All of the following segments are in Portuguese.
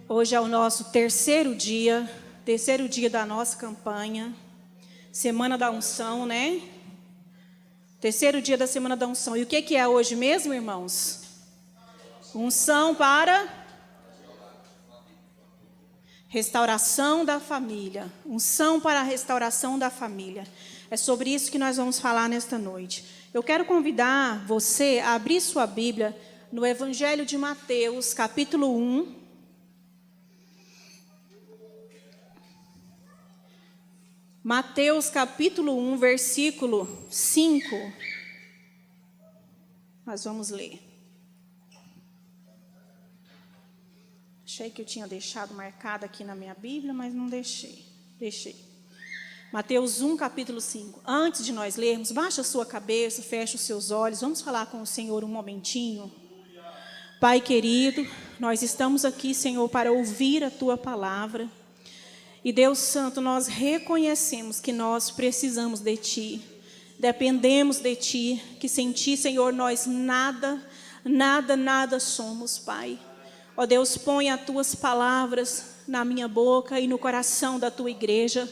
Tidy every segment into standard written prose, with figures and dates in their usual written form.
Hoje é o nosso terceiro dia da nossa campanha, Semana da Unção, né? Terceiro dia da Semana da Unção. E o que é hoje mesmo, irmãos? Unção para restauração da família. Unção para a restauração da família. É sobre isso que nós vamos falar nesta noite. Eu quero convidar você a abrir sua Bíblia no Evangelho de Mateus, capítulo 1. Mateus, capítulo 1, versículo 5. Nós vamos ler. Achei que eu tinha deixado marcado aqui na minha Bíblia, mas não deixei. Mateus 1, capítulo 5. Antes de nós lermos, baixa a sua cabeça, fecha os seus olhos. Vamos falar com o Senhor um momentinho. Pai querido, nós estamos aqui, Senhor, para ouvir a Tua palavra. E Deus Santo, nós reconhecemos que nós precisamos de Ti. Dependemos de Ti, que sem Ti, Senhor, nós nada somos, Pai. Ó Deus, põe as Tuas palavras na minha boca e no coração da Tua igreja.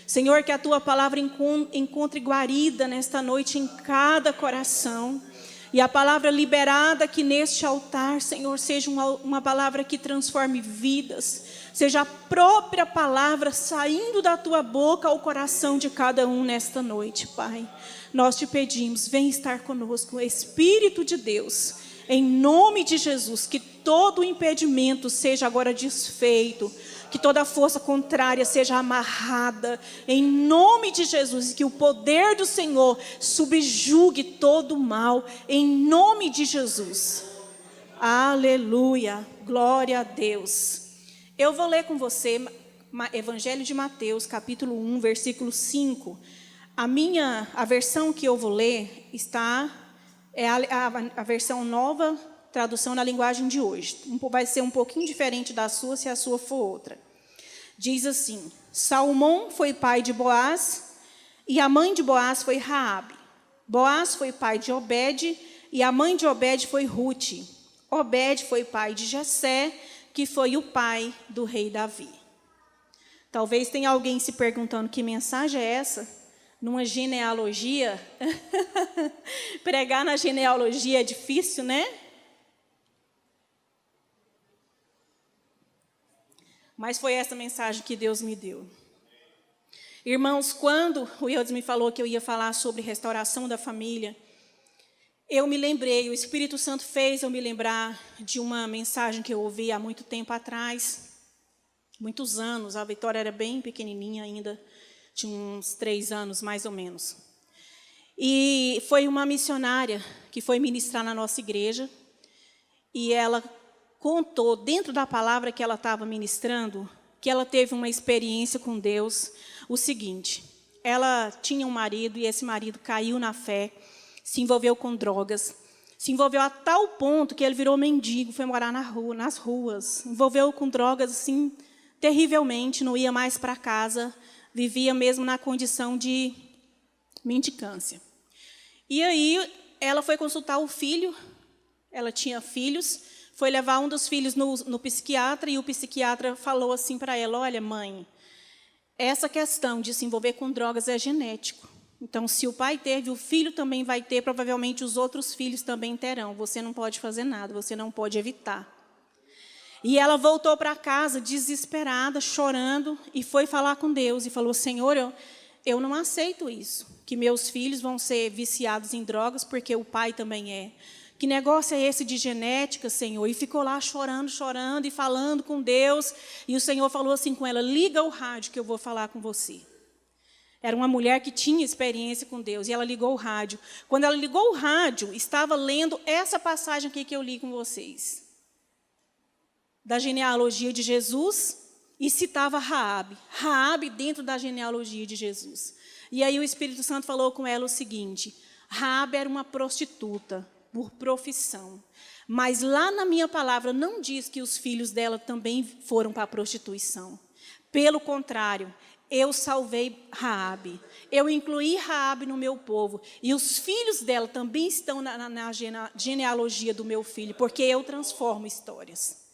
Senhor, que a Tua palavra encontre guarida nesta noite em cada coração. E a palavra liberada aqui neste altar, Senhor, seja uma palavra que transforme vidas. Seja a própria palavra saindo da Tua boca ao coração de cada um nesta noite, Pai. Nós Te pedimos, vem estar conosco, Espírito de Deus. Em nome de Jesus, que todo impedimento seja agora desfeito. Que toda força contrária seja amarrada, em nome de Jesus, que o poder do Senhor subjugue todo o mal, em nome de Jesus. Aleluia, glória a Deus. Eu vou ler com você Evangelho de Mateus, capítulo 1, versículo 5. A versão que eu vou ler é a versão nova, tradução na linguagem de hoje. Vai ser um pouquinho diferente da sua, se a sua for outra. Diz assim: Salmão foi pai de Boaz, e a mãe de Boaz foi Raabe. Boaz foi pai de Obed, e a mãe de Obed foi Rute. Obed foi pai de Jessé, que foi o pai do rei Davi. Talvez tenha alguém se perguntando que mensagem é essa? Numa genealogia? Pregar na genealogia é difícil, né? Mas foi essa mensagem que Deus me deu. Irmãos, quando o Eudes me falou que eu ia falar sobre restauração da família, eu me lembrei, o Espírito Santo fez eu me lembrar de uma mensagem que eu ouvi há muito tempo atrás, muitos anos. A Vitória era bem pequenininha ainda, tinha uns 3 anos mais ou menos. E foi uma missionária que foi ministrar na nossa igreja, e ela contou, dentro da palavra que ela estava ministrando, que ela teve uma experiência com Deus, o seguinte: ela tinha um marido, e esse marido caiu na fé, se envolveu com drogas, se envolveu a tal ponto que ele virou mendigo, foi morar nas ruas, envolveu com drogas assim, terrivelmente, não ia mais para casa, vivia mesmo na condição de mendicância. E aí, ela foi consultar o filho, ela tinha filhos, foi levar um dos filhos no psiquiatra, e o psiquiatra falou assim para ela: olha, mãe, essa questão de se envolver com drogas é genético. Então, se o pai teve, o filho também vai ter, provavelmente os outros filhos também terão. Você não pode fazer nada, você não pode evitar. E ela voltou para casa desesperada, chorando, e foi falar com Deus, e falou: Senhor, eu não aceito isso, que meus filhos vão ser viciados em drogas, porque o pai também é. Que negócio é esse de genética, Senhor? E ficou lá chorando e falando com Deus. E o Senhor falou assim com ela: liga o rádio que eu vou falar com você. Era uma mulher que tinha experiência com Deus, e ela ligou o rádio. Quando ela ligou o rádio, estava lendo essa passagem aqui que eu li com vocês, da genealogia de Jesus, e citava Raabe dentro da genealogia de Jesus. E aí o Espírito Santo falou com ela o seguinte: Raabe era uma prostituta por profissão, mas lá na minha palavra não diz que os filhos dela também foram para a prostituição. Pelo contrário, eu salvei Raabe, eu incluí Raabe no meu povo, e os filhos dela também estão na genealogia do meu filho, porque eu transformo histórias.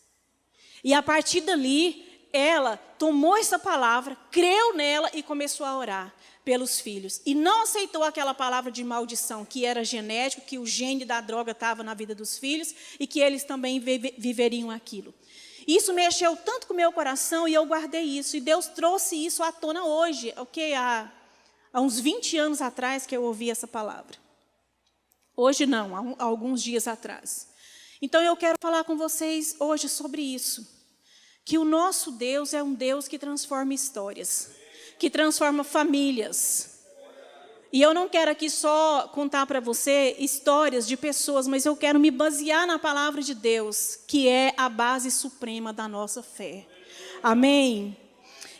E a partir dali, ela tomou essa palavra, creu nela e começou a orar pelos filhos. E não aceitou aquela palavra de maldição, que era genético, que o gene da droga estava na vida dos filhos e que eles também viveriam aquilo. Isso mexeu tanto com o meu coração e eu guardei isso. E Deus trouxe isso à tona hoje, ok? Há uns 20 anos atrás que eu ouvi essa palavra. Hoje não, há alguns dias atrás. Então eu quero falar com vocês hoje sobre isso. Que o nosso Deus é um Deus que transforma histórias, que transforma famílias. E eu não quero aqui só contar para você histórias de pessoas, mas eu quero me basear na palavra de Deus, que é a base suprema da nossa fé. Amém?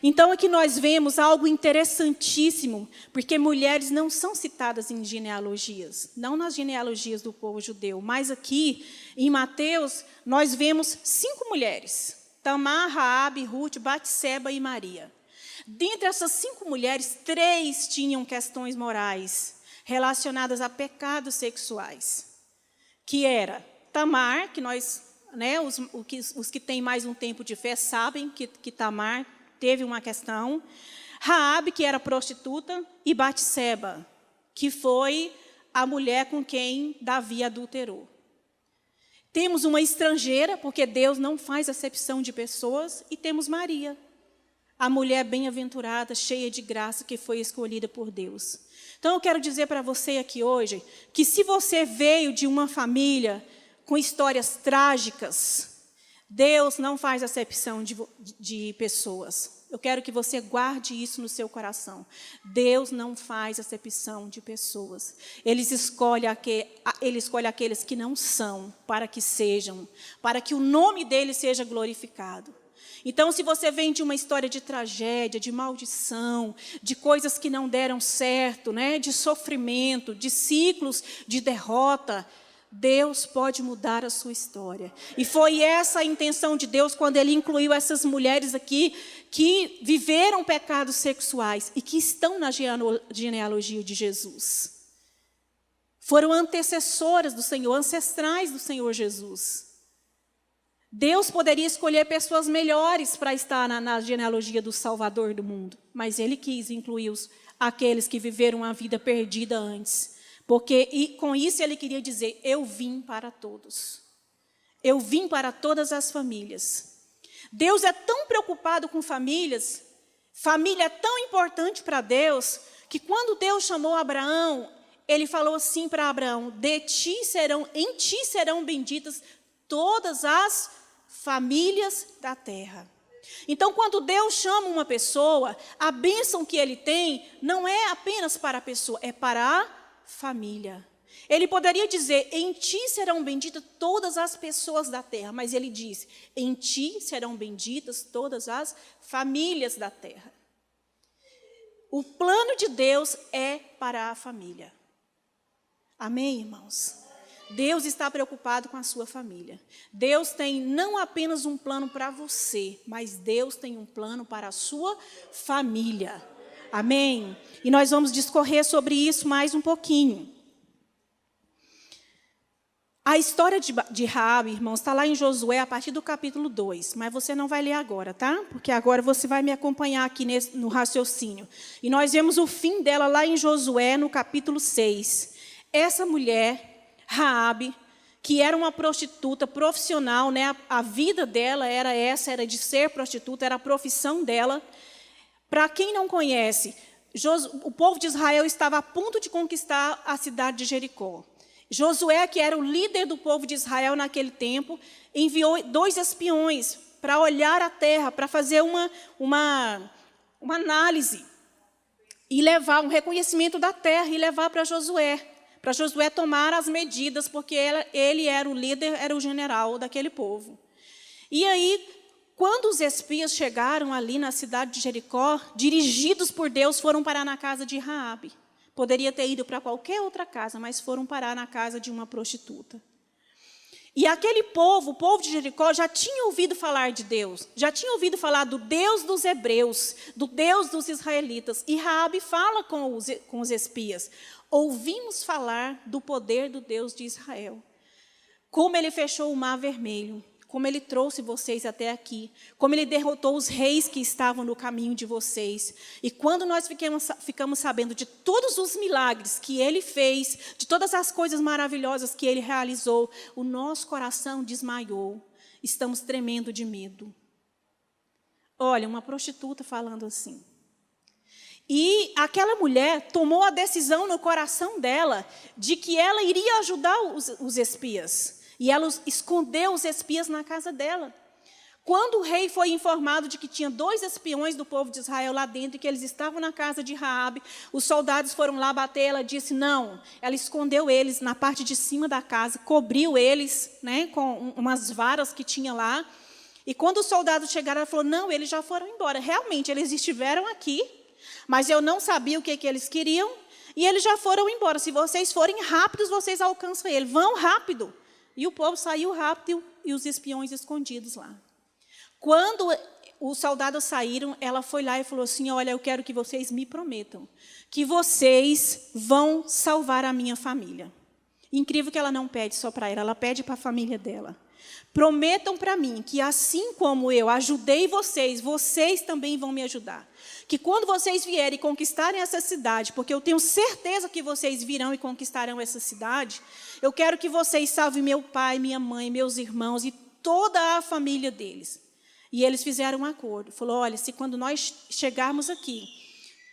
Então aqui nós vemos algo interessantíssimo, porque mulheres não são citadas em genealogias, não nas genealogias do povo judeu, mas aqui em Mateus nós vemos 5 mulheres: Tamar, Raabe, Ruth, Batseba e Maria. Dentre essas 5 mulheres, 3 tinham questões morais relacionadas a pecados sexuais, que era Tamar, que nós, né, os que têm mais um tempo de fé sabem que Tamar teve uma questão, Raabe, que era prostituta, e Batseba, que foi a mulher com quem Davi adulterou. Temos uma estrangeira, porque Deus não faz acepção de pessoas, e temos Maria, a mulher bem-aventurada, cheia de graça, que foi escolhida por Deus. Então eu quero dizer para você aqui hoje, que se você veio de uma família com histórias trágicas, Deus não faz acepção de pessoas. Eu quero que você guarde isso no seu coração. Deus não faz acepção de pessoas. Ele escolhe aqueles que não são, para que sejam, para que o nome dele seja glorificado. Então, se você vem de uma história de tragédia, de maldição, de coisas que não deram certo, né, de sofrimento, de ciclos de derrota, Deus pode mudar a sua história. E foi essa a intenção de Deus quando Ele incluiu essas mulheres aqui que viveram pecados sexuais e que estão na genealogia de Jesus. Foram antecessoras do Senhor, ancestrais do Senhor Jesus. Deus poderia escolher pessoas melhores para estar na genealogia do Salvador do mundo, mas Ele quis incluir aqueles que viveram a vida perdida antes. Porque com isso Ele queria dizer, eu vim para todos. Eu vim para todas as famílias. Deus é tão preocupado com famílias, família é tão importante para Deus, que quando Deus chamou Abraão, Ele falou assim para Abraão, em ti serão benditas todas as famílias da terra. Então, quando Deus chama uma pessoa, a bênção que Ele tem não é apenas para a pessoa, é para a família. Ele poderia dizer, em ti serão benditas todas as pessoas da terra, mas ele diz, em ti serão benditas todas as famílias da terra. O plano de Deus é para a família. Amém, irmãos? Deus está preocupado com a sua família. Deus tem não apenas um plano para você, mas Deus tem um plano para a sua família. Amém? E nós vamos discorrer sobre isso mais um pouquinho. A história de Raabe, irmãos, está lá em Josué a partir do capítulo 2, mas você não vai ler agora, tá? Porque agora você vai me acompanhar aqui no raciocínio. E nós vemos o fim dela lá em Josué, no capítulo 6. Essa mulher, Raabe, que era uma prostituta profissional, né? A vida dela era essa, era de ser prostituta, era a profissão dela. Para quem não conhece, o povo de Israel estava a ponto de conquistar a cidade de Jericó. Josué, que era o líder do povo de Israel naquele tempo, enviou 2 espiões para olhar a terra, para fazer uma análise e levar um reconhecimento da terra e levar para Josué tomar as medidas, porque ele era o líder, era o general daquele povo. E aí, quando os espias chegaram ali na cidade de Jericó, dirigidos por Deus, foram parar na casa de Raabe. Poderia ter ido para qualquer outra casa, mas foram parar na casa de uma prostituta. E aquele povo, o povo de Jericó, já tinha ouvido falar de Deus, já tinha ouvido falar do Deus dos hebreus, do Deus dos israelitas. E Raabe fala com os espias, ouvimos falar do poder do Deus de Israel. Como ele fechou o mar vermelho, como Ele trouxe vocês até aqui, como Ele derrotou os reis que estavam no caminho de vocês. E quando nós ficamos sabendo de todos os milagres que Ele fez, de todas as coisas maravilhosas que Ele realizou, o nosso coração desmaiou. Estamos tremendo de medo. Olha, uma prostituta falando assim. E aquela mulher tomou a decisão no coração dela de que ela iria ajudar os espias. E ela escondeu os espias na casa dela. Quando o rei foi informado de que tinha 2 espiões do povo de Israel lá dentro e que eles estavam na casa de Raabe, os soldados foram lá bater, ela disse não. Ela escondeu eles na parte de cima da casa, cobriu eles, né, com umas varas que tinha lá. E quando os soldados chegaram, ela falou, não, eles já foram embora. Realmente, eles estiveram aqui, mas eu não sabia o que eles queriam e eles já foram embora. Se vocês forem rápidos, vocês alcançam ele. Vão rápido. E o povo saiu rápido e os espiões escondidos lá. Quando os soldados saíram, ela foi lá e falou assim, olha, eu quero que vocês me prometam que vocês vão salvar a minha família. Incrível que ela não pede só para ela pede para a família dela. Prometam para mim que assim como eu ajudei vocês, vocês também vão me ajudar. Que quando vocês vierem conquistarem essa cidade, porque eu tenho certeza que vocês virão e conquistarão essa cidade, eu quero que vocês salvem meu pai, minha mãe, meus irmãos e toda a família deles. E eles fizeram um acordo. Falou, olha, se quando nós chegarmos aqui,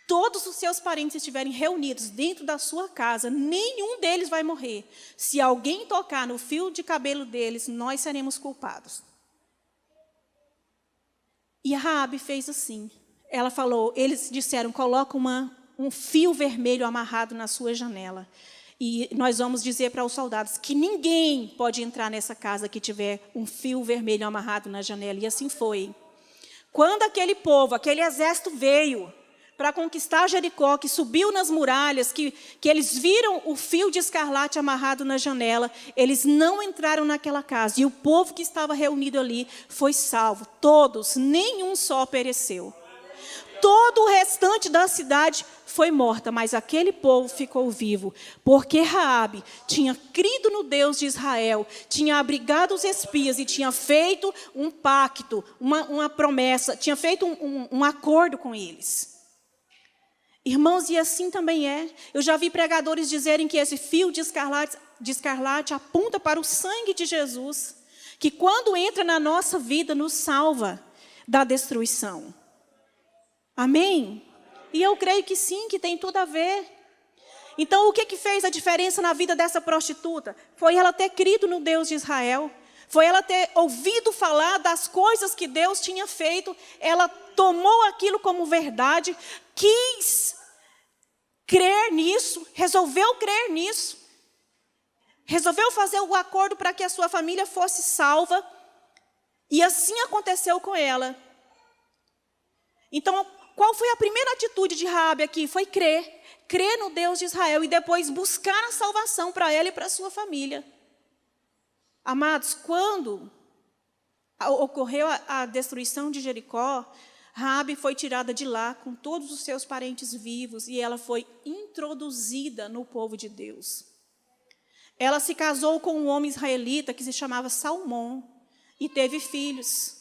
todos os seus parentes estiverem reunidos dentro da sua casa, nenhum deles vai morrer. Se alguém tocar no fio de cabelo deles, nós seremos culpados. E a Raabe fez assim. Ela falou, eles disseram, coloca um fio vermelho amarrado na sua janela. E nós vamos dizer para os soldados que ninguém pode entrar nessa casa que tiver um fio vermelho amarrado na janela. E assim foi. Quando aquele povo, aquele exército veio para conquistar Jericó, que subiu nas muralhas, que eles viram o fio de escarlate amarrado na janela, eles não entraram naquela casa. E o povo que estava reunido ali foi salvo. Todos, nenhum só pereceu. Todo o restante da cidade foi morta, mas aquele povo ficou vivo, porque Raabe tinha crido no Deus de Israel, tinha abrigado os espias e tinha feito um pacto, uma promessa, tinha feito um acordo com eles. Irmãos, e assim também é. Eu já vi pregadores dizerem que esse fio de escarlate aponta para o sangue de Jesus, que quando entra na nossa vida nos salva da destruição. Amém? E eu creio que sim, que tem tudo a ver. Então, o que fez a diferença na vida dessa prostituta? Foi ela ter crido no Deus de Israel. Foi ela ter ouvido falar das coisas que Deus tinha feito. Ela tomou aquilo como verdade, quis crer nisso, resolveu crer nisso. Resolveu fazer o acordo para que a sua família fosse salva. E assim aconteceu com ela. Então, qual foi a primeira atitude de Raabe aqui? Foi crer. Crer no Deus de Israel e depois buscar a salvação para ela e para a sua família. Amados, quando ocorreu a destruição de Jericó, Raabe foi tirada de lá com todos os seus parentes vivos e ela foi introduzida no povo de Deus. Ela se casou com um homem israelita que se chamava Salmão e teve filhos.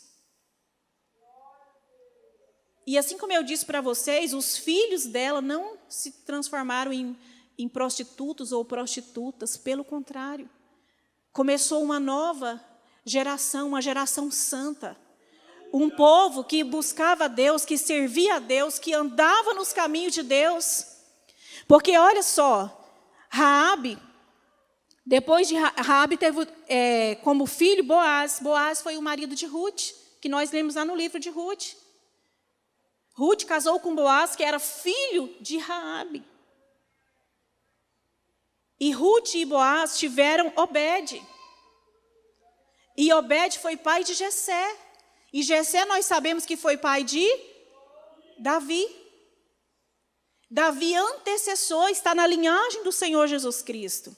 E assim como eu disse para vocês, os filhos dela não se transformaram em prostitutos ou prostitutas, pelo contrário. Começou uma nova geração, uma geração santa. Um povo que buscava a Deus, que servia a Deus, que andava nos caminhos de Deus. Porque olha só, Raabe, depois de Raabe teve como filho Boaz. Boaz foi o marido de Ruth, que nós lemos lá no livro de Ruth. Ruth casou com Boaz, que era filho de Raabe. E Ruth e Boaz tiveram Obed. E Obed foi pai de Jessé. E Jessé nós sabemos que foi pai de Davi. Davi, antecessor, está na linhagem do Senhor Jesus Cristo.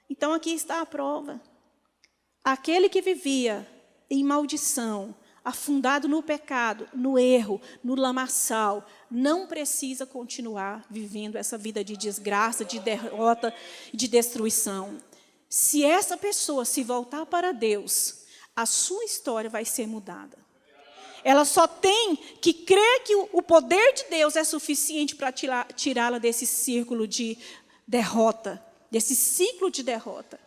Então aqui está a prova. Aquele que vivia em maldição, afundado no pecado, no erro, no lamaçal, não precisa continuar vivendo essa vida de desgraça, de derrota, de destruição. Se essa pessoa se voltar para Deus, a sua história vai ser mudada. Ela só tem que crer que o poder de Deus é suficiente para tirá-la desse círculo de derrota, desse ciclo de derrota.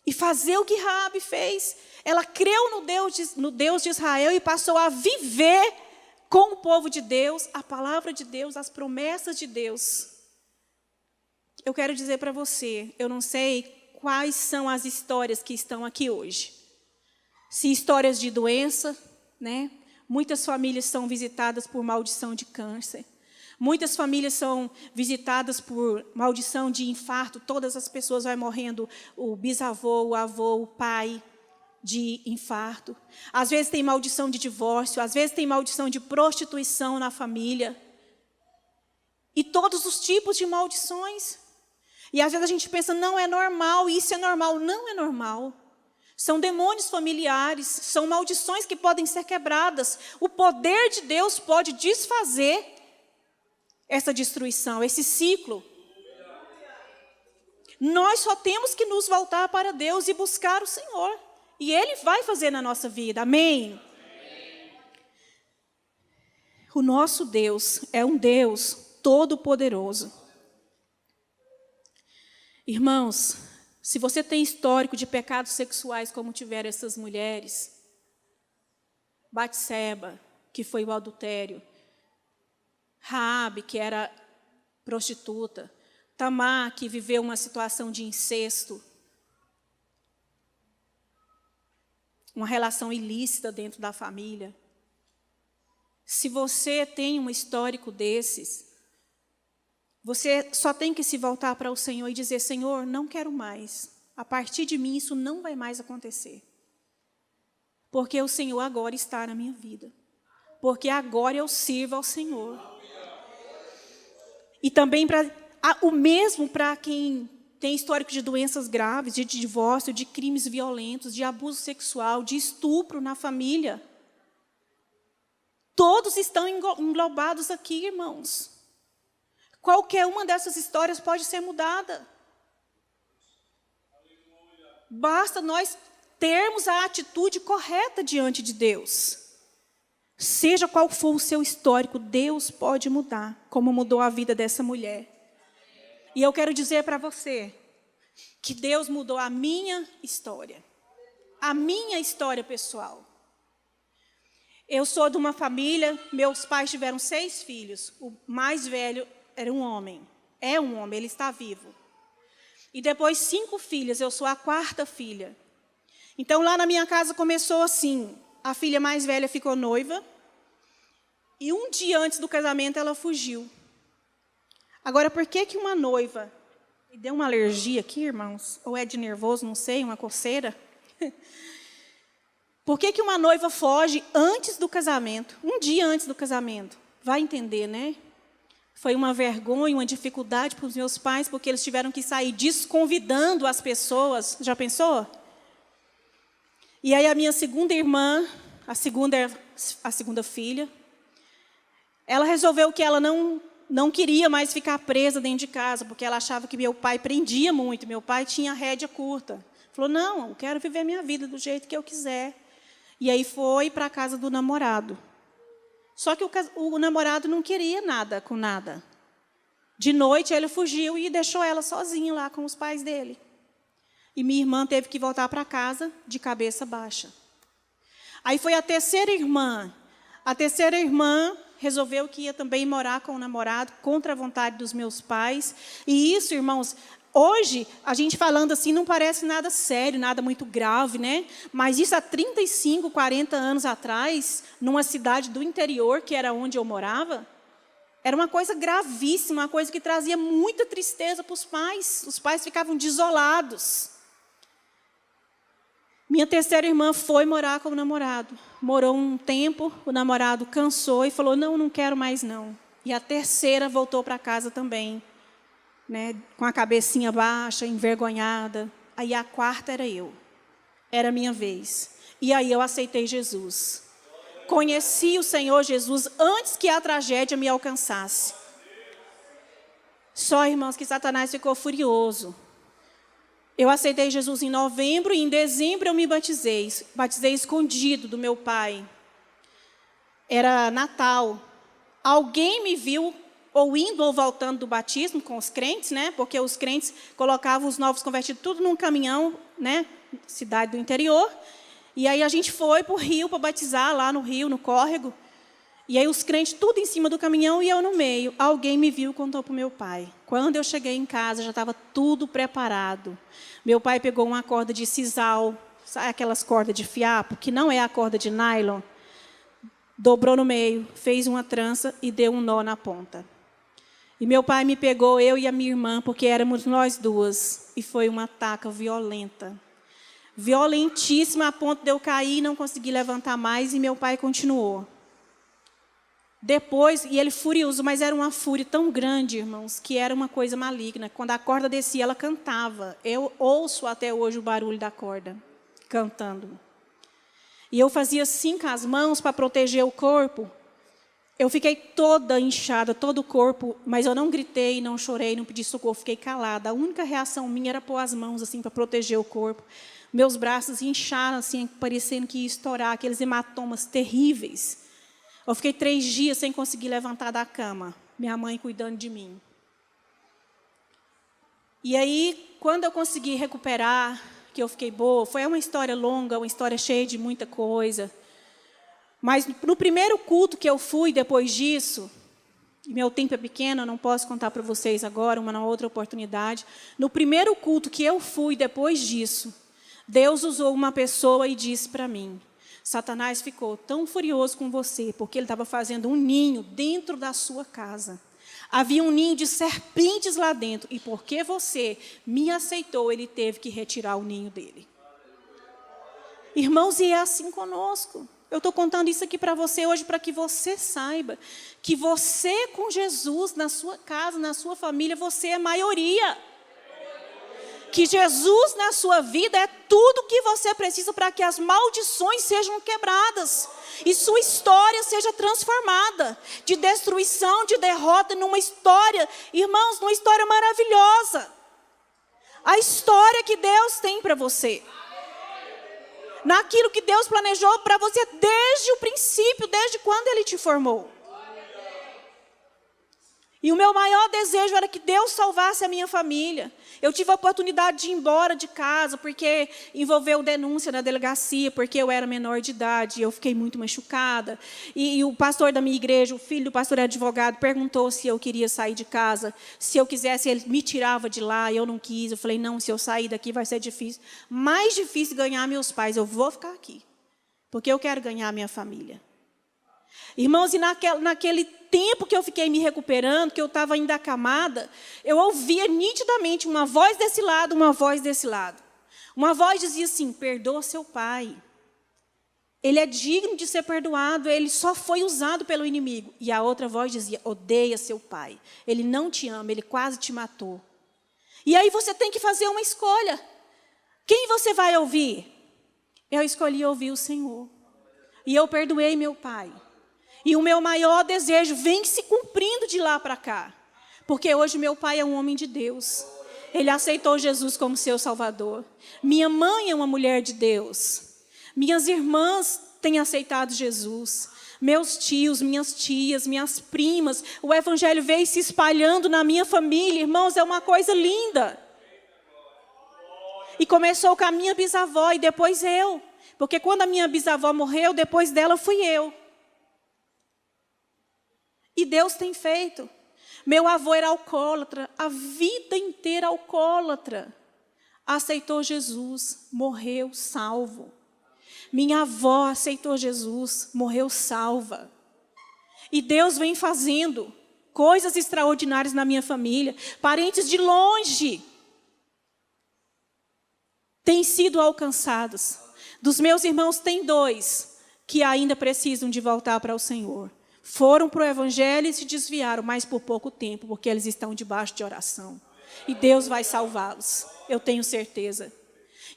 E fazer o que Raabe fez. Ela creu no Deus de Israel e passou a viver com o povo de Deus, a palavra de Deus, as promessas de Deus. Eu quero dizer para você, eu não sei quais são as histórias que estão aqui hoje. Se histórias de doença, né? Muitas famílias são visitadas por maldição de câncer. Muitas famílias são visitadas por maldição de infarto. Todas as pessoas vão morrendo, o bisavô, o avô, o pai, de infarto. Às vezes tem maldição de divórcio, às vezes tem maldição de prostituição na família. E todos os tipos de maldições. E às vezes a gente pensa, não é normal, isso é normal. Não é normal. São demônios familiares, são maldições que podem ser quebradas. O poder de Deus pode desfazer essa destruição, esse ciclo. Nós só temos que nos voltar para Deus e buscar o Senhor. E Ele vai fazer na nossa vida, amém? O nosso Deus é um Deus todo-poderoso. Irmãos, se você tem histórico de pecados sexuais como tiveram essas mulheres, Batseba, que foi o adultério, Raabe, que era prostituta, Tamar, que viveu uma situação de incesto, uma relação ilícita dentro da família. Se você tem um histórico desses, você só tem que se voltar para o Senhor e dizer, Senhor, não quero mais. A partir de mim isso não vai mais acontecer. Porque o Senhor agora está na minha vida. Porque agora eu sirvo ao Senhor. E também o mesmo para quem tem histórico de doenças graves, de divórcio, de crimes violentos, de abuso sexual, de estupro na família. Todos estão englobados aqui, irmãos. Qualquer uma dessas histórias pode ser mudada. Basta nós termos a atitude correta diante de Deus. Seja qual for o seu histórico, Deus pode mudar, como mudou a vida dessa mulher. E eu quero dizer para você que Deus mudou a minha história pessoal. Eu sou de uma família, meus pais tiveram 6 filhos, o mais velho era um homem, ele está vivo. E depois 5 filhas, eu sou a 4ª filha. Então lá na minha casa começou assim, a filha mais velha ficou noiva, e um dia antes do casamento ela fugiu. Agora, por que uma noiva, me deu uma alergia aqui, irmãos, ou é de nervoso, não sei, uma coceira? Por que uma noiva foge antes do casamento, um dia antes do casamento? Vai entender, né? Foi uma vergonha, uma dificuldade para os meus pais, porque eles tiveram que sair desconvidando as pessoas. Já pensou? E aí a minha segunda irmã, a segunda filha, ela resolveu que ela não queria mais ficar presa dentro de casa, porque ela achava que meu pai prendia muito, meu pai tinha rédea curta. Falou, não, eu quero viver minha vida do jeito que eu quiser. E aí foi para a casa do namorado. Só que o namorado não queria nada com nada. De noite ele fugiu e deixou ela sozinha lá com os pais dele. E minha irmã teve que voltar para casa de cabeça baixa. Aí foi a terceira irmã. A terceira irmã resolveu que ia também morar com o namorado, contra a vontade dos meus pais. E isso, irmãos, hoje, a gente falando assim, não parece nada sério, nada muito grave, né? Mas isso há 35, 40 anos atrás, numa cidade do interior, que era onde eu morava, era uma coisa gravíssima, uma coisa que trazia muita tristeza para os pais. Os pais ficavam desolados. Minha terceira irmã foi morar com o namorado. Morou um tempo, o namorado cansou e falou, não quero mais não. E a terceira voltou para casa também, né, com a cabecinha baixa, envergonhada. Aí a 4ª era eu. Era a minha vez. E aí eu aceitei Jesus. Conheci o Senhor Jesus antes que a tragédia me alcançasse. Só, irmãos, que Satanás ficou furioso. Eu aceitei Jesus em novembro e em dezembro eu me batizei. Batizei escondido do meu pai. Era Natal. Alguém me viu ou indo ou voltando do batismo com os crentes, né? Porque os crentes colocavam os novos convertidos tudo num caminhão, né? Cidade do interior. E aí a gente foi para o rio para batizar lá no rio, no córrego. E aí os crentes tudo em cima do caminhão e eu no meio. Alguém me viu e contou para o meu pai. Quando eu cheguei em casa, já estava tudo preparado. Meu pai pegou uma corda de sisal, sabe aquelas cordas de fiapo, que não é a corda de nylon, dobrou no meio, fez uma trança e deu um nó na ponta. E meu pai me pegou, eu e a minha irmã, porque éramos nós duas, e foi uma ataca violenta. Violentíssima, a ponto de eu cair e não conseguir levantar mais, e meu pai continuou. Depois, e ele furioso, mas era uma fúria tão grande, irmãos, que era uma coisa maligna. Quando a corda descia, ela cantava. Eu ouço até hoje o barulho da corda, cantando. E eu fazia assim com as mãos para proteger o corpo. Eu fiquei toda inchada, todo o corpo, mas eu não gritei, não chorei, não pedi socorro, fiquei calada. A única reação minha era pôr as mãos assim para proteger o corpo. Meus braços incharam assim, parecendo que ia estourar, aqueles hematomas terríveis. Eu fiquei 3 dias sem conseguir levantar da cama, minha mãe cuidando de mim. E aí, quando eu consegui recuperar, que eu fiquei boa, foi uma história longa, uma história cheia de muita coisa. Mas no primeiro culto que eu fui depois disso, e meu tempo é pequeno, eu não posso contar para vocês agora, uma outra oportunidade. No primeiro culto que eu fui depois disso, Deus usou uma pessoa e disse para mim: Satanás ficou tão furioso com você, porque ele estava fazendo um ninho dentro da sua casa. Havia um ninho de serpentes lá dentro, e porque você me aceitou, ele teve que retirar o ninho dele. Irmãos, e é assim conosco. Eu estou contando isso aqui para você hoje, para que você saiba que você com Jesus, na sua casa, na sua família, você é maioria. Que Jesus na sua vida é tudo que você precisa para que as maldições sejam quebradas. E sua história seja transformada. De destruição, de derrota, numa história, irmãos, numa história maravilhosa. A história que Deus tem para você. Naquilo que Deus planejou para você desde o princípio, desde quando Ele te formou. E o meu maior desejo era que Deus salvasse a minha família. Eu tive a oportunidade de ir embora de casa, porque envolveu denúncia na delegacia, porque eu era menor de idade, eu fiquei muito machucada. E o pastor da minha igreja, o filho do pastor advogado, perguntou se eu queria sair de casa. Se eu quisesse, ele me tirava de lá, eu não quis. Eu falei, não, se eu sair daqui vai ser difícil. Mais difícil ganhar meus pais, eu vou ficar aqui, porque eu quero ganhar minha família. Irmãos, e naquele tempo que eu fiquei me recuperando, que eu estava ainda acamada, eu ouvia nitidamente uma voz desse lado, uma voz desse lado. Uma voz dizia assim: perdoa seu pai. Ele é digno de ser perdoado, ele só foi usado pelo inimigo. E a outra voz dizia: odeia seu pai. Ele não te ama, ele quase te matou. E aí você tem que fazer uma escolha. Quem você vai ouvir? Eu escolhi ouvir o Senhor. E eu perdoei meu pai. E o meu maior desejo vem se cumprindo de lá para cá. Porque hoje meu pai é um homem de Deus. Ele aceitou Jesus como seu Salvador. Minha mãe é uma mulher de Deus. Minhas irmãs têm aceitado Jesus. Meus tios, minhas tias, minhas primas. O evangelho veio se espalhando na minha família. Irmãos, é uma coisa linda. E começou com a minha bisavó e depois eu. Porque quando a minha bisavó morreu, depois dela fui eu. E Deus tem feito. Meu avô era alcoólatra, a vida inteira alcoólatra. Aceitou Jesus, morreu salvo. Minha avó aceitou Jesus, morreu salva. E Deus vem fazendo coisas extraordinárias na minha família. Parentes de longe têm sido alcançados. Dos meus irmãos, tem 2 que ainda precisam de voltar para o Senhor. Foram para o evangelho e se desviaram, mas por pouco tempo, porque eles estão debaixo de oração. E Deus vai salvá-los, eu tenho certeza.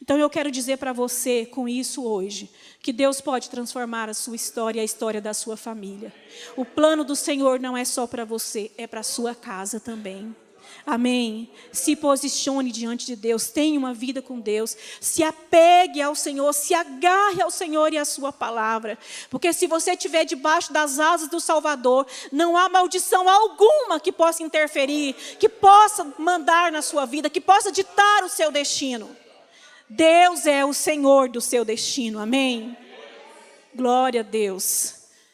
Então eu quero dizer para você com isso hoje, que Deus pode transformar a sua história e a história da sua família. O plano do Senhor não é só para você, é para a sua casa também. Amém. Se posicione diante de Deus, tenha uma vida com Deus, se apegue ao Senhor, se agarre ao Senhor e à sua palavra, porque se você estiver debaixo das asas do Salvador, não há maldição alguma que possa interferir, que possa mandar na sua vida, que possa ditar o seu destino. Deus é o Senhor do seu destino, amém? Glória a Deus.